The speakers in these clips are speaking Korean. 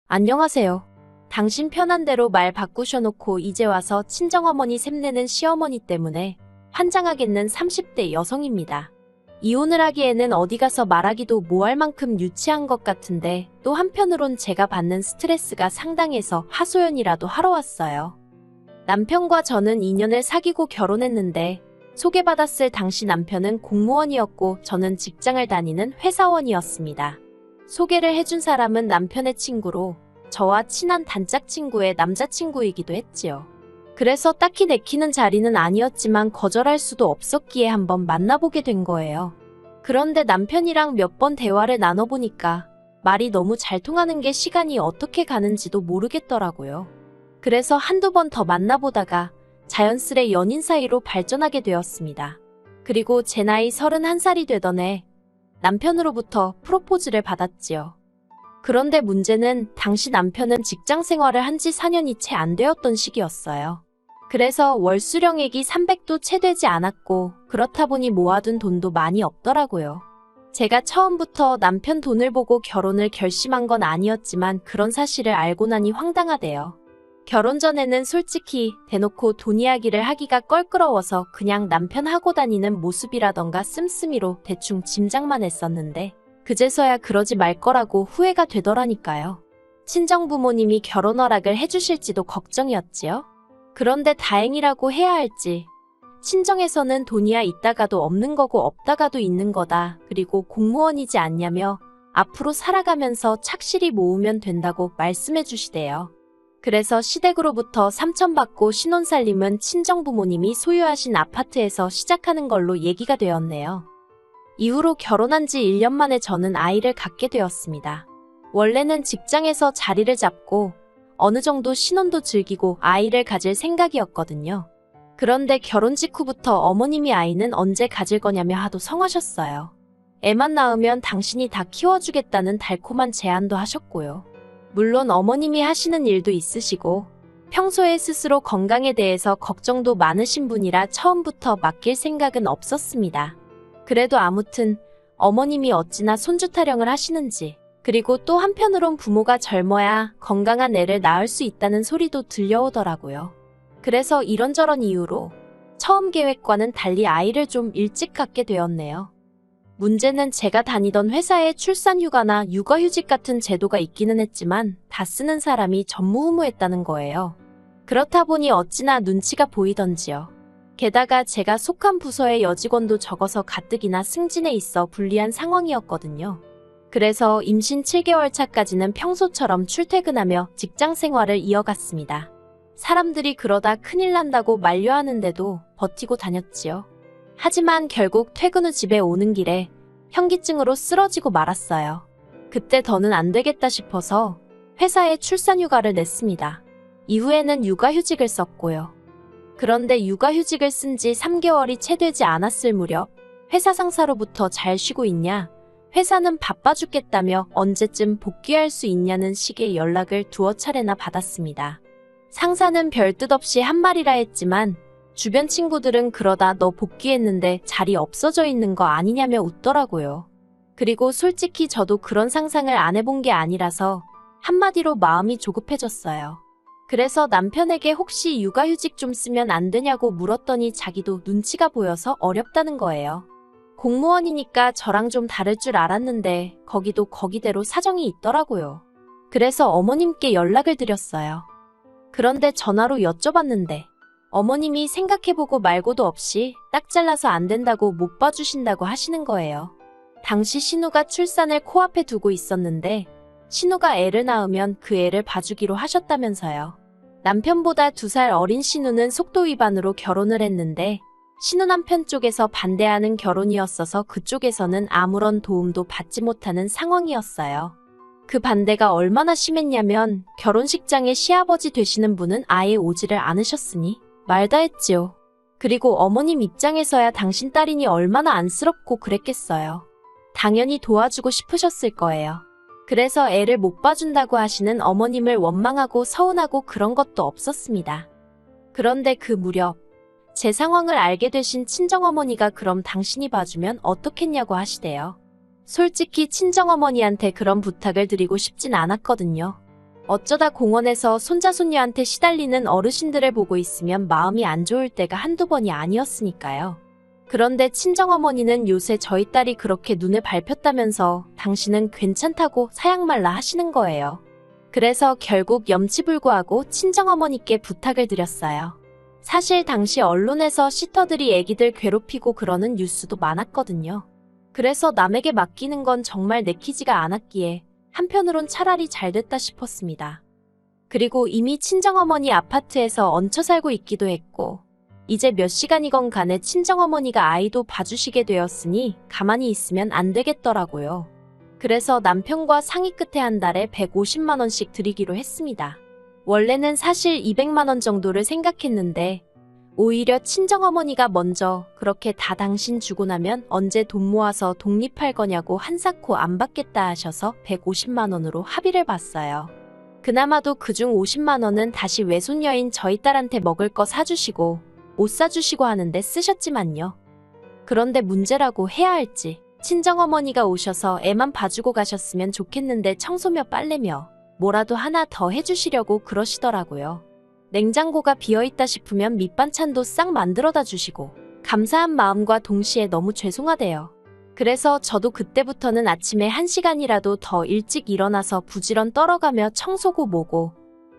안녕하세요. 당신 편한 대로 말 바꾸셔놓고 이제 와서 친정어머니 샘내는 시어머니 때문에 환장하겠는 30대 여성입니다. 이혼을 하기에는 어디 가서 말하기도 뭐할 만큼 유치한 것 같은데 또 한편으론 제가 받는 스트레스가 상당해서 하소연이라도 하러 왔어요. 남편과 저는 2년을 사귀고 결혼했는데 소개받았을 당시 남편은 공무원이었고 저는 직장을 다니는 회사원이었습니다. 소개를 해준 사람은 남편의 친구로 저와 친한 단짝 친구의 남자친구이기도 했지요. 그래서 딱히 내키는 자리는 아니었지만 거절할 수도 없었기에 한번 만나보게 된 거예요. 그런데 남편이랑 몇 번 대화를 나눠보니까 말이 너무 잘 통하는 게 시간이 어떻게 가는지도 모르겠더라고요. 그래서 한두 번 더 만나보다가 자연스레 연인 사이로 발전하게 되었습니다. 그리고 제 나이 31살이 되던 해 남편으로부터 프로포즈를 받았지요. 그런데 문제는 당시 남편은 직장 생활을 한 지 4년이 채 안 되었던 시기였어요. 그래서 월 수령액이 300도 채 되지 않았고 그렇다 보니 모아둔 돈도 많이 없더라고요. 제가 처음부터 남편 돈을 보고 결혼을 결심한 건 아니었지만 그런 사실을 알고 나니 황당하대요. 결혼 전에는 솔직히 대놓고 돈 이야기를 하기가 껄끄러워서 그냥 남편 하고 다니는 모습이라던가 씀씀이로 대충 짐작만 했었는데 그제서야 그러지 말 거라고 후회가 되더라니까요. 친정부모님이 결혼 허락을 해주실지도 걱정이었지요. 그런데 다행이라고 해야 할지 친정에서는 돈이야 있다가도 없는 거고 없다가도 있는 거다. 그리고 공무원이지 않냐며 앞으로 살아가면서 착실히 모으면 된다고 말씀해 주시대요. 그래서 시댁으로부터 3천 받고 신혼살림은 친정부모님이 소유하신 아파트에서 시작하는 걸로 얘기가 되었네요. 이후로 결혼한 지 1년 만에 저는 아이를 갖게 되었습니다. 원래는 직장에서 자리를 잡고 어느 정도 신혼도 즐기고 아이를 가질 생각이었거든요. 그런데 결혼 직후부터 어머님이 아이는 언제 가질 거냐며 하도 성하셨어요. 애만 낳으면 당신이 다 키워주겠다는 달콤한 제안도 하셨고요. 물론 어머님이 하시는 일도 있으시고 평소에 스스로 건강에 대해서 걱정도 많으신 분이라 처음부터 맡길 생각은 없었습니다. 그래도 아무튼 어머님이 어찌나 손주 타령을 하시는지 그리고 또 한편으론 부모가 젊어야 건강한 애를 낳을 수 있다는 소리도 들려오더라고요. 그래서 이런저런 이유로 처음 계획과는 달리 아이를 좀 일찍 갖게 되었네요. 문제는 제가 다니던 회사에 출산휴가나 육아휴직 같은 제도가 있기는 했지만 다 쓰는 사람이 전무후무했다는 거예요. 그렇다 보니 어찌나 눈치가 보이던지요. 게다가 제가 속한 부서의 여직원도 적어서 가뜩이나 승진에 있어 불리한 상황이었거든요. 그래서 임신 7개월 차까지는 평소처럼 출퇴근하며 직장 생활을 이어갔습니다. 사람들이 그러다 큰일 난다고 만류하는데도 버티고 다녔지요. 하지만 결국 퇴근 후 집에 오는 길에 현기증으로 쓰러지고 말았어요. 그때 더는 안 되겠다 싶어서 회사에 출산휴가를 냈습니다. 이후에는 육아휴직을 썼고요. 그런데 육아휴직을 쓴 지 3개월이 채 되지 않았을 무렵 회사 상사로부터 잘 쉬고 있냐? 회사는 바빠 죽겠다며 언제쯤 복귀할 수 있냐는 식의 연락을 두어 차례나 받았습니다. 상사는 별 뜻 없이 한 말이라 했지만 주변 친구들은 그러다 너 복귀했는데 자리 없어져 있는 거 아니냐며 웃더라고요. 그리고 솔직히 저도 그런 상상을 안 해본 게 아니라서 한마디로 마음이 조급해졌어요. 그래서 남편에게 혹시 육아휴직 좀 쓰면 안 되냐고 물었더니 자기도 눈치가 보여서 어렵다는 거예요. 공무원이니까 저랑 좀 다를 줄 알았는데 거기도 거기대로 사정이 있더라고요. 그래서 어머님께 연락을 드렸어요. 그런데 전화로 여쭤봤는데 어머님이 생각해보고 말고도 없이 딱 잘라서 안 된다고 못 봐주신다고 하시는 거예요. 당시 신우가 출산을 코앞에 두고 있었는데 신우가 애를 낳으면 그 애를 봐주기로 하셨다면서요. 남편보다 2살 어린 신우는 속도 위반으로 결혼을 했는데 신우 남편 쪽에서 반대하는 결혼이었어서 그쪽에서는 아무런 도움도 받지 못하는 상황이었어요. 그 반대가 얼마나 심했냐면 결혼식장에 시아버지 되시는 분은 아예 오지를 않으셨으니 말다 했지요. 그리고 어머님 입장에서야 당신 딸이니 얼마나 안쓰럽고 그랬겠어요. 당연히 도와주고 싶으셨을 거예요. 그래서 애를 못 봐준다고 하시는 어머님을 원망하고 서운하고 그런 것도 없었습니다. 그런데 그 무렵 제 상황을 알게 되신 친정어머니가 그럼 당신이 봐주면 어떻겠냐고 하시대요. 솔직히 친정어머니한테 그런 부탁을 드리고 싶진 않았거든요. 어쩌다 공원에서 손자손녀한테 시달리는 어르신들을 보고 있으면 마음이 안 좋을 때가 한두 번이 아니었으니까요. 그런데 친정어머니는 요새 저희 딸이 그렇게 눈을 밟혔다면서 당신은 괜찮다고 사양말라 하시는 거예요. 그래서 결국 염치불구하고 친정어머니께 부탁을 드렸어요. 사실 당시 언론에서 시터들이 애기들 괴롭히고 그러는 뉴스도 많았거든요. 그래서 남에게 맡기는 건 정말 내키지가 않았기에 한편으론 차라리 잘 됐다 싶었습니다. 그리고 이미 친정어머니 아파트에서 얹혀 살고 있기도 했고 이제 몇 시간이건 간에 친정어머니가 아이도 봐주시게 되었으니 가만히 있으면 안 되겠더라고요. 그래서 남편과 상의 끝에 한 달에 150만 원씩 드리기로 했습니다. 원래는 사실 200만 원 정도를 생각했는데 오히려 친정어머니가 먼저 그렇게 다 당신 주고 나면 언제 돈 모아서 독립할 거냐고 한사코 안 받겠다 하셔서 150만 원으로 합의를 봤어요. 그나마도 그중 50만 원은 다시 외손녀인 저희 딸한테 먹을 거 사주시고 옷 사주시고 하는데 쓰셨지만요. 그런데 문제라고 해야 할지 친정어머니가 오셔서 애만 봐주고 가셨으면 좋겠는데 청소며 빨래며 뭐라도 하나 더 해주시려고 그러시더라고요. 냉장고가 비어있다 싶으면 밑반찬도 싹 만들어다 주시고 감사한 마음과 동시에 너무 죄송하대요. 그래서 저도 그때부터는 아침에 1시간이라도 더 일찍 일어나서 부지런 떨어가며 청소고 뭐고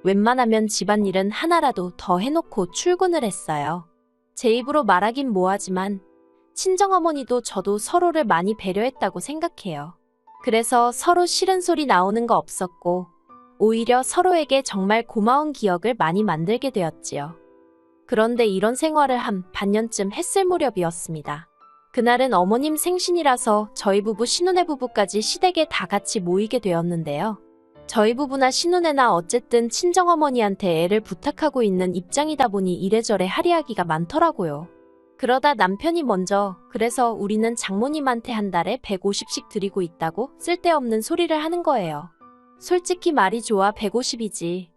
웬만하면 집안일은 하나라도 더 해놓고 출근을 했어요. 제 입으로 말하긴 뭐하지만 친정어머니도 저도 서로를 많이 배려했다고 생각해요. 그래서 서로 싫은 소리 나오는 거 없었고 오히려 서로에게 정말 고마운 기억을 많이 만들게 되었지요. 그런데 이런 생활을 한 반년쯤 했을 무렵이었습니다. 그날은 어머님 생신이라서 저희 부부 신혼의 부부까지 시댁에 다 같이 모이게 되었는데요. 저희 부부나 신혼애나 어쨌든 친정어머니한테 애를 부탁하고 있는 입장이다 보니 이래저래 할 이야기가 많더라고요. 그러다 남편이 먼저 그래서 우리는 장모님한테 한 달에 150씩 드리고 있다고 쓸데없는 소리를 하는 거예요. 솔직히 말이 좋아 150이지.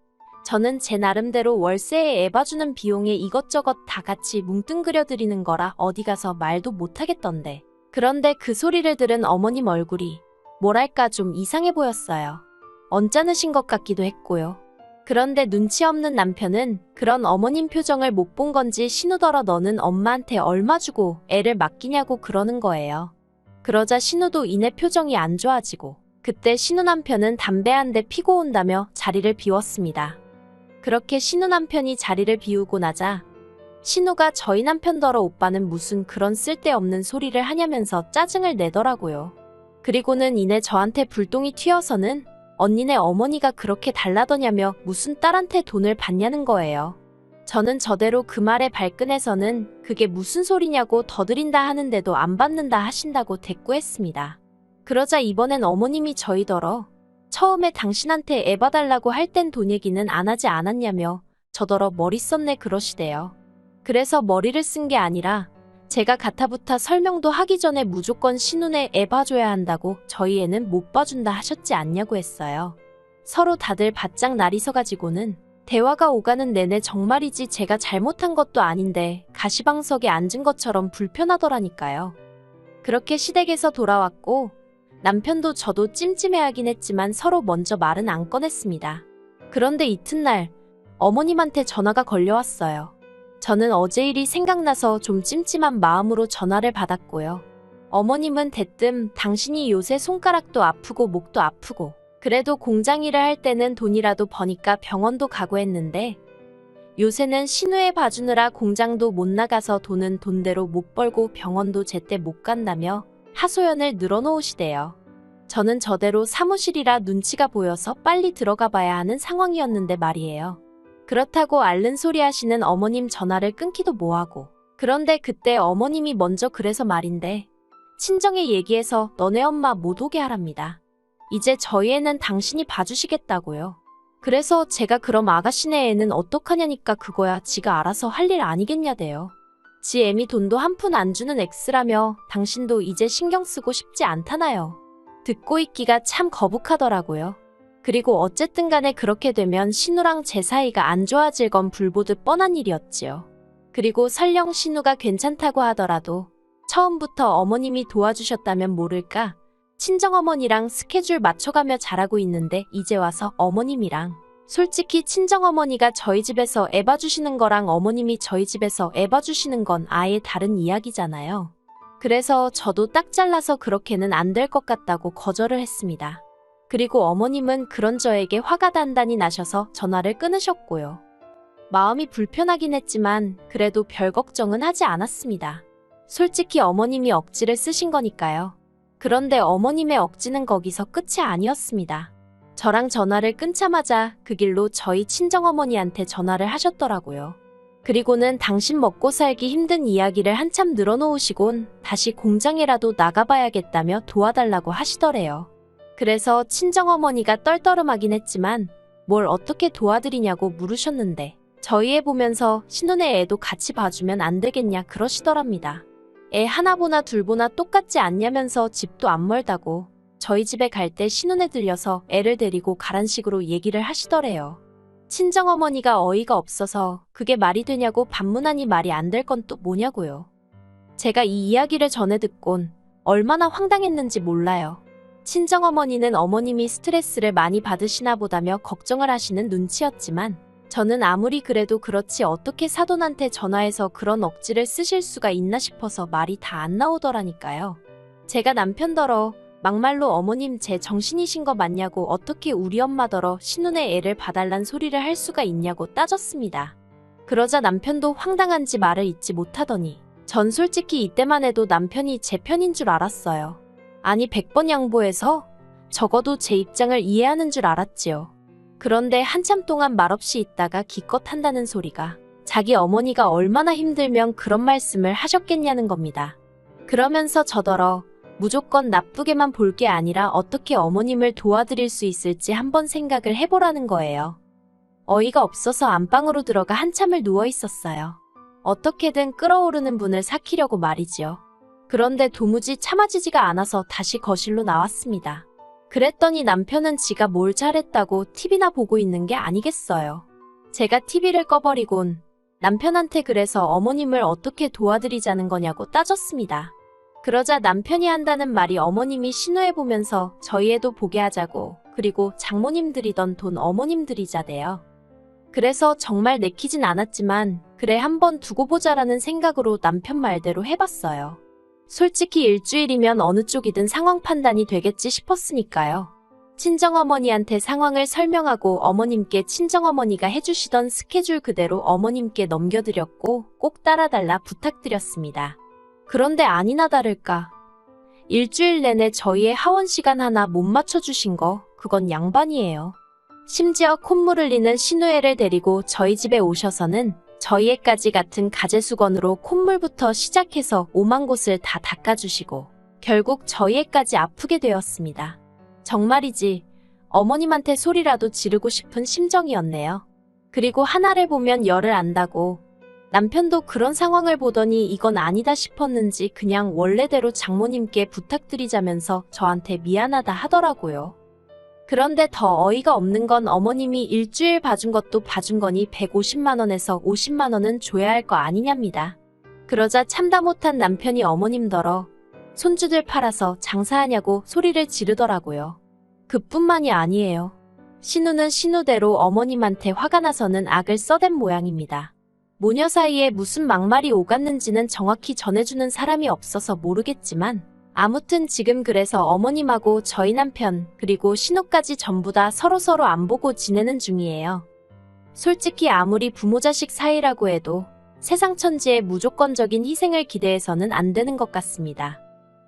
저는 제 나름대로 월세에 애 봐주는 비용에 이것저것 다 같이 뭉뚱그려 드리는 거라 어디 가서 말도 못하겠던데. 그런데 그 소리를 들은 어머님 얼굴이 뭐랄까 좀 이상해 보였어요. 언짢으신 것 같기도 했고요. 그런데 눈치 없는 남편은 그런 어머님 표정을 못 본 건지 신우더러 너는 엄마한테 얼마 주고 애를 맡기냐고 그러는 거예요. 그러자 신우도 이내 표정이 안 좋아지고 그때 신우 남편은 담배 한 대 피고 온다며 자리를 비웠습니다. 그렇게 신우 남편이 자리를 비우고 나자 신우가 저희 남편더러 오빠는 무슨 그런 쓸데없는 소리를 하냐면서 짜증을 내더라고요. 그리고는 이내 저한테 불똥이 튀어서는 언니네 어머니가 그렇게 달라더냐며 무슨 딸한테 돈을 받냐는 거예요. 저는 저대로 그 말에 발끈해서는 그게 무슨 소리냐고 더 드린다 하는데도 안 받는다 하신다고 대꾸했습니다. 그러자 이번엔 어머님이 저희더러 처음에 당신한테 애 봐달라고 할 땐 돈 얘기는 안 하지 않았냐며 저더러 머리 썼네 그러시대요. 그래서 머리를 쓴 게 아니라 제가 가타부타 설명도 하기 전에 무조건 신혼에 애 봐줘야 한다고 저희 애는 못 봐준다 하셨지 않냐고 했어요. 서로 다들 바짝 날이 서가지고는 대화가 오가는 내내 정말이지 제가 잘못한 것도 아닌데 가시방석에 앉은 것처럼 불편하더라니까요. 그렇게 시댁에서 돌아왔고 남편도 저도 찜찜해하긴 했지만 서로 먼저 말은 안 꺼냈습니다. 그런데 이튿날 어머님한테 전화가 걸려왔어요. 저는 어제 일이 생각나서 좀 찜찜한 마음으로 전화를 받았고요. 어머님은 대뜸 당신이 요새 손가락도 아프고 목도 아프고 그래도 공장 일을 할 때는 돈이라도 버니까 병원도 가고 했는데 요새는 신우애 봐주느라 공장도 못 나가서 돈은 돈대로 못 벌고 병원도 제때 못 간다며 하소연을 늘어놓으시대요. 저는 저대로 사무실이라 눈치가 보여서 빨리 들어가 봐야 하는 상황이었는데 말이에요. 그렇다고 앓는 소리 하시는 어머님 전화를 끊기도 뭐하고. 그런데 그때 어머님이 먼저 그래서 말인데 친정에 얘기해서 너네 엄마 못 오게 하랍니다. 이제 저희 애는 당신이 봐주시겠다고요. 그래서 제가 그럼 아가씨네 애는 어떡하냐니까 그거야 지가 알아서 할 일 아니겠냐대요. 지 애미 돈도 한 푼 안 주는 엑스라며 당신도 이제 신경 쓰고 싶지 않다나요. 듣고 있기가 참 거북하더라고요. 그리고 어쨌든 간에 그렇게 되면 신우랑 제 사이가 안 좋아질 건 불보듯 뻔한 일이었지요. 그리고 설령 신우가 괜찮다고 하더라도 처음부터 어머님이 도와주셨다면 모를까 친정어머니랑 스케줄 맞춰가며 자라고 있는데 이제 와서 어머님이랑. 솔직히 친정어머니가 저희 집에서 애 봐주시는 거랑 어머님이 저희 집에서 애 봐주시는 건 아예 다른 이야기잖아요. 그래서 저도 딱 잘라서 그렇게는 안 될 것 같다고 거절을 했습니다. 그리고 어머님은 그런 저에게 화가 단단히 나셔서 전화를 끊으셨고요. 마음이 불편하긴 했지만 그래도 별 걱정은 하지 않았습니다. 솔직히 어머님이 억지를 쓰신 거니까요. 그런데 어머님의 억지는 거기서 끝이 아니었습니다. 저랑 전화를 끊자마자 그 길로 저희 친정어머니한테 전화를 하셨더라고요. 그리고는 당신 먹고 살기 힘든 이야기를 한참 늘어놓으시곤 다시 공장에라도 나가봐야겠다며 도와달라고 하시더래요. 그래서 친정어머니가 떨떠름하긴 했지만 뭘 어떻게 도와드리냐고 물으셨는데 저희 애 보면서 신혼의 애도 같이 봐주면 안 되겠냐 그러시더랍니다. 애 하나 보나 둘 보나 똑같지 않냐면서 집도 안 멀다고 저희 집에 갈 때 신혼에 들려서 애를 데리고 가란 식으로 얘기를 하시더래요. 친정어머니가 어이가 없어서 그게 말이 되냐고 반문하니 말이 안 될 건 또 뭐냐고요. 제가 이 이야기를 전해 듣곤 얼마나 황당했는지 몰라요. 친정어머니는 어머님이 스트레스를 많이 받으시나 보다며 걱정을 하시는 눈치였지만 저는 아무리 그래도 그렇지 어떻게 사돈한테 전화해서 그런 억지를 쓰실 수가 있나 싶어서 말이 다 안 나오더라니까요. 제가 남편더러 막말로 어머님 제 정신이신 거 맞냐고 어떻게 우리 엄마더러 신혼의 애를 봐달란 소리를 할 수가 있냐고 따졌습니다. 그러자 남편도 황당한지 말을 잇지 못하더니 전 솔직히 이때만 해도 남편이 제 편인 줄 알았어요. 아니 100번 양보해서 적어도 제 입장을 이해하는 줄 알았지요. 그런데 한참 동안 말없이 있다가 기껏 한다는 소리가 자기 어머니가 얼마나 힘들면 그런 말씀을 하셨겠냐는 겁니다. 그러면서 저더러 무조건 나쁘게만 볼 게 아니라 어떻게 어머님을 도와드릴 수 있을지 한번 생각을 해보라는 거예요. 어이가 없어서 안방으로 들어가 한참을 누워 있었어요. 어떻게든 끓어오르는 분을 삭히려고 말이지요. 그런데 도무지 참아지지가 않아서 다시 거실로 나왔습니다. 그랬더니 남편은 지가 뭘 잘했다고 TV나 보고 있는 게 아니겠어요. 제가 TV를 꺼버리곤 남편한테 그래서 어머님을 어떻게 도와드리자는 거냐고 따졌습니다. 그러자 남편이 한다는 말이 어머님이 신우해보면서 저희 애도 보게 하자고 그리고 장모님 들이던 돈 어머님 들이자대요. 그래서 정말 내키진 않았지만 그래 한번 두고 보자라는 생각으로 남편 말대로 해봤어요. 솔직히 일주일이면 어느 쪽이든 상황 판단이 되겠지 싶었으니까요. 친정어머니한테 상황을 설명하고 어머님께 친정어머니가 해주시던 스케줄 그대로 어머님께 넘겨드렸고 꼭 따라달라 부탁드렸습니다. 그런데 아니나 다를까. 일주일 내내 저희의 하원 시간 하나 못 맞춰주신 거 그건 양반이에요. 심지어 콧물 흘리는 신우애를 데리고 저희 집에 오셔서는 저희 애까지 같은 가재수건으로 콧물부터 시작해서 오만 곳을 다 닦아주시고 결국 저희 애까지 아프게 되었습니다. 정말이지 어머님한테 소리라도 지르고 싶은 심정이었네요. 그리고 하나를 보면 열을 안다고 남편도 그런 상황을 보더니 이건 아니다 싶었는지 그냥 원래대로 장모님께 부탁드리자면서 저한테 미안하다 하더라고요. 그런데 더 어이가 없는 건 어머님이 일주일 봐준 것도 봐준 거니 150만 원에서 50만 원은 줘야 할 거 아니냐입니다. 그러자 참다 못한 남편이 어머님더러 손주들 팔아서 장사하냐고 소리를 지르더라고요. 그뿐만이 아니에요. 신우는 신우대로 어머님한테 화가 나서는 악을 써댄 모양입니다. 모녀 사이에 무슨 막말이 오갔는지는 정확히 전해주는 사람이 없어서 모르겠지만 아무튼 지금 그래서 어머님하고 저희 남편 그리고 신우까지 전부 다 서로서로 안 보고 지내는 중이에요. 솔직히 아무리 부모 자식 사이라고 해도 세상 천지에 무조건적인 희생을 기대해서는 안 되는 것 같습니다.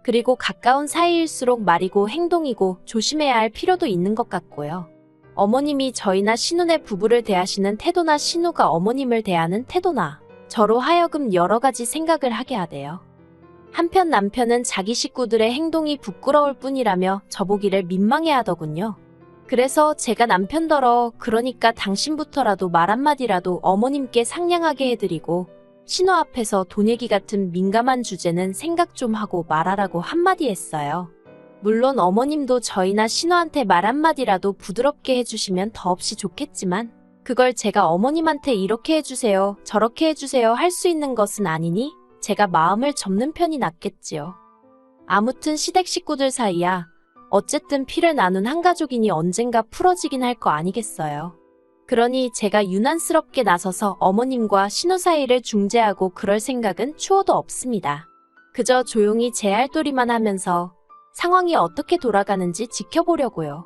그리고 가까운 사이일수록 말이고 행동이고 조심해야 할 필요도 있는 것 같고요. 어머님이 저희나 신우네 부부를 대하시는 태도나 신우가 어머님을 대하는 태도나 저로 하여금 여러 가지 생각을 하게 하대요. 한편 남편은 자기 식구들의 행동이 부끄러울 뿐이라며 저보기를 민망해 하더군요. 그래서 제가 남편더러 그러니까 당신부터라도 말 한마디라도 어머님께 상냥하게 해드리고 신우 앞에서 돈 얘기 같은 민감한 주제는 생각 좀 하고 말하라고 한마디 했어요. 물론 어머님도 저희나 신우한테 말 한마디라도 부드럽게 해주시면 더없이 좋겠지만 그걸 제가 어머님한테 이렇게 해주세요, 저렇게 해주세요 할 수 있는 것은 아니니 제가 마음을 접는 편이 낫겠지요. 아무튼 시댁 식구들 사이야 어쨌든 피를 나눈 한 가족이니 언젠가 풀어지긴 할 거 아니겠어요. 그러니 제가 유난스럽게 나서서 어머님과 신우 사이를 중재하고 그럴 생각은 추호도 없습니다. 그저 조용히 제 할 도리만 하면서 상황이 어떻게 돌아가는지 지켜보려고요.